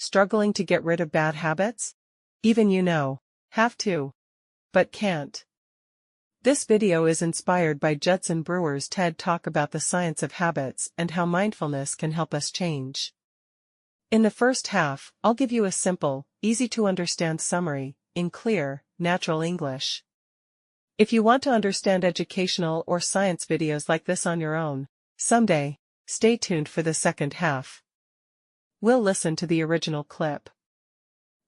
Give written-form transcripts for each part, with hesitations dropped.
Struggling to get rid of bad habits? Even have to, but can't. This video is inspired by Judson Brewer's TED Talk about the science of habits and how mindfulness can help us change. In the first half, I'll give you a simple, easy-to-understand summary, in clear, natural English. If you want to understand educational or science videos like this on your own, someday, stay tuned for the second half. We'll listen to the original clip.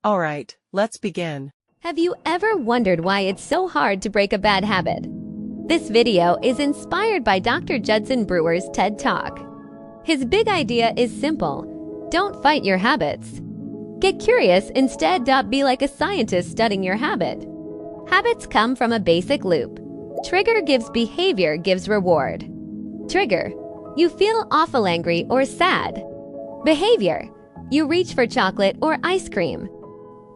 Alright, let's begin. Have you ever wondered why it's so hard to break a bad habit? This video is inspired by Dr. Judson Brewer's TED Talk. His big idea is simple. Don't fight your habits. Get curious instead. Be like a scientist studying your habit. Habits come from a basic loop. Trigger gives behavior, gives reward. Trigger: you feel awful angry or sad. Behavior: you reach for chocolate or ice cream.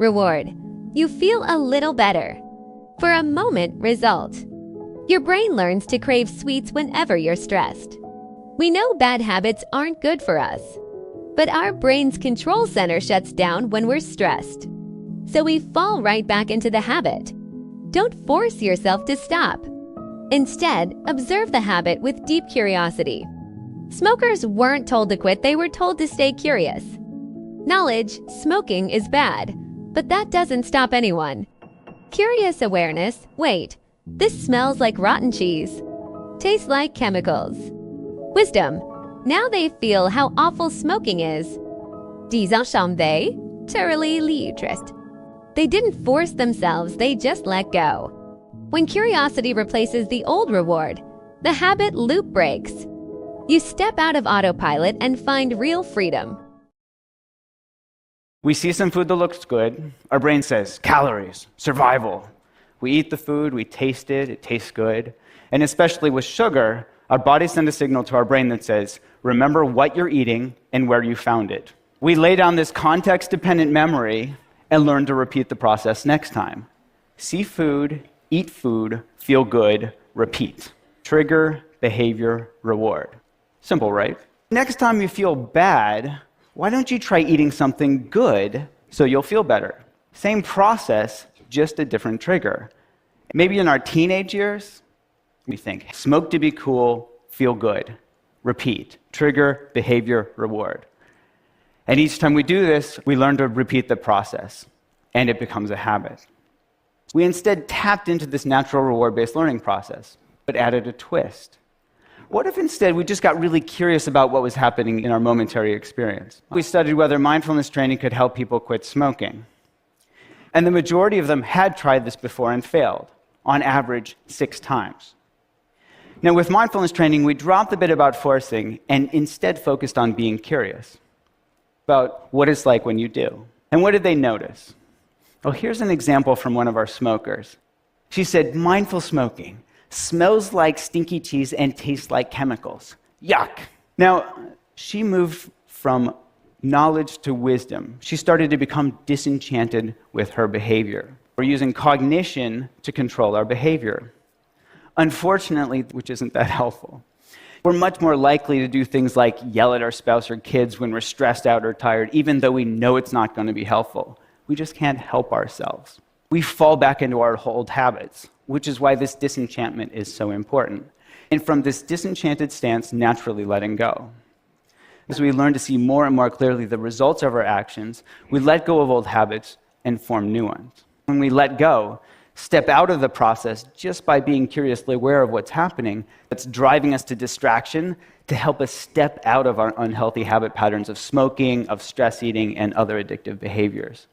Reward: you feel a little better. For a moment, result: your brain learns to crave sweets whenever you're stressed. We know bad habits aren't good for us, but our brain's control center shuts down when we're stressed. So we fall right back into the habit. Don't force yourself to stop. Instead, observe the habit with deep curiosity. Smokers weren't told to quit, they were told to stay curious. Knowledge: smoking is bad, but that doesn't stop anyone. Curious awareness: wait, this smells like rotten cheese. Tastes like chemicals. Wisdom: now they feel how awful smoking is. 10ans chambé, thoroughly interest. They didn't force themselves, they just let go. When curiosity replaces the old reward, the habit loop breaks. You step out of autopilot and find real freedom. We see some food that looks good. Our brain says, calories, survival. We eat the food, we taste it, it tastes good. And especially with sugar, our bodies send a signal to our brain that says, remember what you're eating and where you found it. We lay down this context-dependent memory and learn to repeat the process next time. See food, eat food, feel good, repeat. Trigger, behavior, reward. Simple, right? Next time you feel bad, why don't you try eating something good so you'll feel better? Same process, just a different trigger. Maybe in our teenage years, we think, smoke to be cool, feel good. Repeat. Trigger, behavior, reward. And each time we do this, we learn to repeat the process, and it becomes a habit. We instead tapped into this natural reward-based learning process, but added a twist. What if instead we just got really curious about what was happening in our momentary experience? We studied whether mindfulness training could help people quit smoking. And the majority of them had tried this before and failed, on average 6 times. Now, with mindfulness training, we dropped the bit about forcing and instead focused on being curious about what it's like when you do. And what did they notice? Well, here's an example from one of our smokers. She said, mindful smoking smells like stinky cheese and tastes like chemicals. Yuck. Now, she moved from knowledge to wisdom. She started to become disenchanted with her behavior. We're using cognition to control our behavior. Unfortunately, which isn't that helpful. We're much more likely to do things like yell at our spouse or kids when we're stressed out or tired, even though we know it's not going to be helpful. We just can't help ourselves. We fall back into our old habits, which is why this disenchantment is so important. And from this disenchanted stance, naturally letting go. As we learn to see more and more clearly the results of our actions, we let go of old habits and form new ones. When we let go, step out of the process just by being curiously aware of what's happening, that's driving us to distraction to help us step out of our unhealthy habit patterns of smoking, of stress eating, and other addictive behaviors.